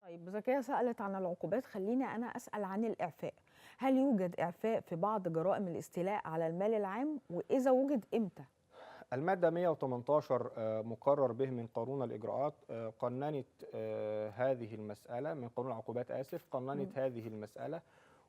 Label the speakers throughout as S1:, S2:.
S1: طيب زكية سألت عن العقوبات، خليني أنا أسأل عن الإعفاء. هل يوجد إعفاء في بعض جرائم الاستيلاء على المال العام؟ وإذا وجد إمتى؟
S2: المادة 118 مقرر به من قانون الإجراءات قننت هذه المسألة من قانون العقوبات
S1: مم.
S2: قننت هذه المسألة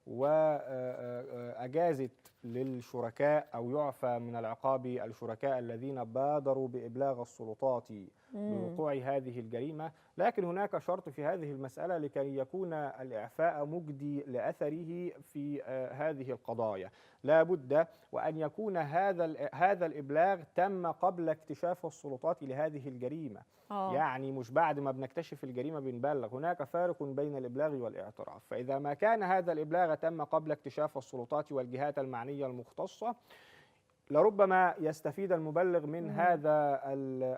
S2: وأجازت للشركاء أو يعفى من العقاب الشركاء الذين بادروا بإبلاغ السلطات
S1: مم.
S2: بوقوع هذه الجريمة. لكن هناك شرط في هذه المسألة لكي يكون الإعفاء مجدي لأثره في هذه القضايا. لا بد وأن يكون هذا الإبلاغ تم قبل اكتشاف السلطات لهذه الجريمة.
S1: آه.
S2: يعني مش بعد ما بنكتشف الجريمة بنبلغ، هناك فارق بين الإبلاغ والإعتراف. فإذا ما كان هذا الإبلاغ تم قبل اكتشاف السلطات والجهات المعنية المختصة، لربما يستفيد المبلغ من
S1: مم.
S2: هذا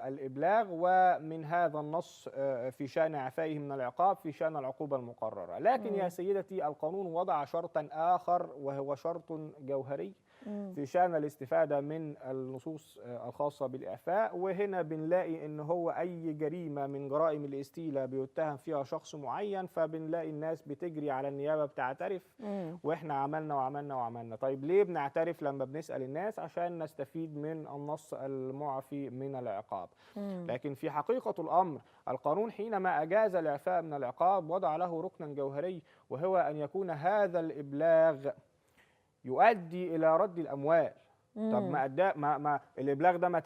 S2: الإبلاغ ومن هذا النص في شأن إعفائه من العقاب في شأن العقوبة المقررة. لكن يا
S1: مم.
S2: سيدتي، القانون وضع شرطا آخر وهو شرط جوهري
S1: مم.
S2: في شأن الاستفادة من النصوص الخاصة بالإعفاء. وهنا بنلاقي إن هو أي جريمة من جرائم الاستيلاء بيتهم فيها شخص معين، فبنلاقي الناس بتجري على النيابة بتعترف،
S1: مم.
S2: وإحنا عملنا وعملنا وعملنا. طيب ليه بنعترف لما بنسأل الناس؟ عشان نستفيد من النص المعفي من العقاب.
S1: مم.
S2: لكن في حقيقة الأمر القانون حينما أجاز الإعفاء من العقاب وضع له ركنا جوهري، وهو أن يكون هذا الإبلاغ يؤدي إلى رد الأموال. طب
S1: مم.
S2: ما أدى ما الإبلاغ ده ما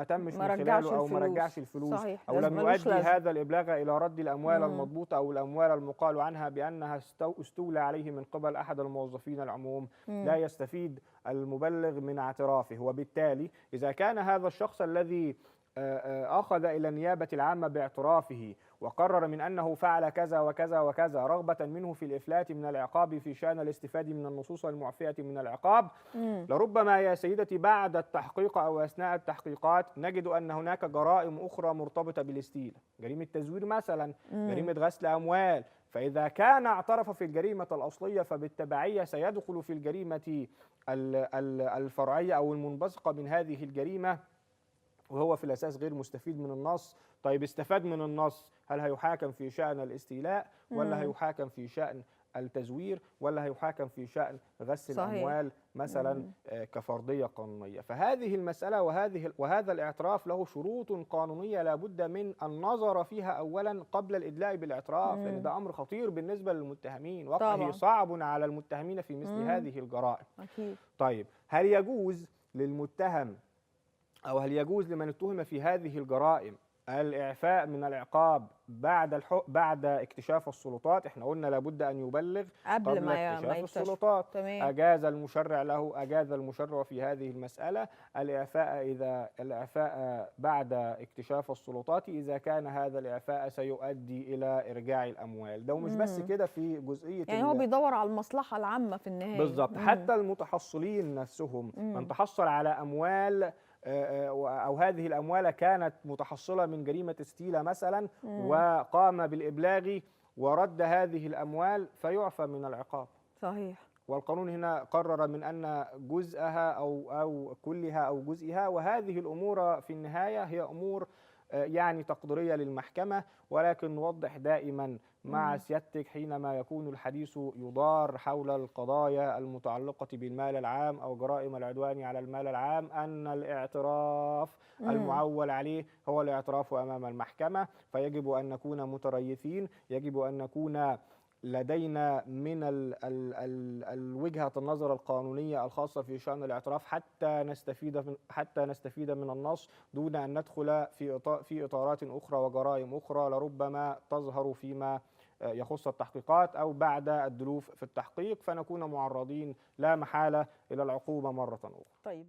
S2: تمش
S1: ما
S2: من
S1: رجعش
S2: خلاله أو ما رجعش
S1: الفلوس،
S2: الفلوس،
S1: صحيح،
S2: أو
S1: لازم
S2: لم
S1: ملوش
S2: يؤدي
S1: لازمة.
S2: هذا الإبلاغ إلى رد الأموال
S1: مم.
S2: المضبوطة أو الأموال المقال عنها بأنها استولى عليه من قبل أحد الموظفين العموم، لا
S1: مم.
S2: يستفيد المبلغ من اعترافه. وبالتالي إذا كان هذا الشخص الذي أخذ إلى النيابة العامة باعترافه وقرر من أنه فعل كذا وكذا وكذا رغبة منه في الإفلات من العقاب في شأن الاستفادة من النصوص المعفية من العقاب،
S1: مم.
S2: لربما يا سيدتي بعد التحقيق أو أثناء التحقيقات نجد أن هناك جرائم أخرى مرتبطة بالاستيلاء، جريمة تزوير مثلا،
S1: مم.
S2: جريمة غسل أموال. فإذا كان اعترف في الجريمة الأصلية فبالتبعية سيدخل في الجريمة الفرعية أو المنبثقة من هذه الجريمة، وهو في الأساس غير مستفيد من النص. طيب استفاد من النص، هل هيحاكم في شأن الاستيلاء ولا
S1: مم.
S2: هيحاكم في شأن التزوير ولا هيحاكم في شأن غسل الأموال
S1: صحيح.
S2: مثلا
S1: مم.
S2: كفرضية قانونية؟ فهذه المسألة وهذا الاعتراف له شروط قانونية لا بد من النظر فيها أولا قبل الإدلاء بالاعتراف، لأن
S1: مم.
S2: ده أمر خطير بالنسبة للمتهمين، وقعه
S1: طبعا.
S2: صعب على المتهمين في مثل
S1: مم.
S2: هذه الجرائم.
S1: أكيد.
S2: طيب هل يجوز للمتهم أو هل يجوز لمن اتهم في هذه الجرائم الإعفاء من العقاب بعد اكتشاف السلطات؟ احنا قلنا لابد أن يبلغ
S1: قبل
S2: قبل
S1: ما
S2: اكتشاف
S1: يكتشف.
S2: السلطات.
S1: تمام.
S2: أجاز المشرع في هذه المسألة الإعفاء بعد اكتشاف السلطات إذا كان هذا الإعفاء سيؤدي إلى إرجاع الأموال. ده ومش بس
S1: مم.
S2: كده، في جزئية
S1: يعني هو بيدور على المصلحة العامة في النهاية.
S2: بالظبط،
S1: مم.
S2: حتى المتحصلين نفسهم من
S1: مم.
S2: تحصل على أموال أو هذه الأموال كانت متحصلة من جريمة استيلاء مثلا
S1: مم.
S2: وقام بالإبلاغ ورد هذه الأموال فيعفى من العقاب.
S1: صحيح.
S2: والقانون هنا قرر من أن جزءها أو كلها أو جزئها، وهذه الأمور في النهاية هي أمور يعني تقديرية للمحكمة. ولكن نوضح دائما مع
S1: مم.
S2: سيادتك حينما يكون الحديث يدار حول القضايا المتعلقة بالمال العام أو جرائم العدوان على المال العام أن الاعتراف
S1: مم.
S2: المعول عليه هو الاعتراف أمام المحكمة. فيجب أن نكون متريثين، يجب أن نكون لدينا من وجهة النظر القانونية الخاصة في شأن الاعتراف حتى نستفيد من النص دون أن ندخل في إطارات أخرى وجرائم أخرى لربما تظهر فيما يخص التحقيقات أو بعد الدلوف في التحقيق، فنكون معرضين لا محالة إلى العقوبة مرة أخرى.
S1: طيب.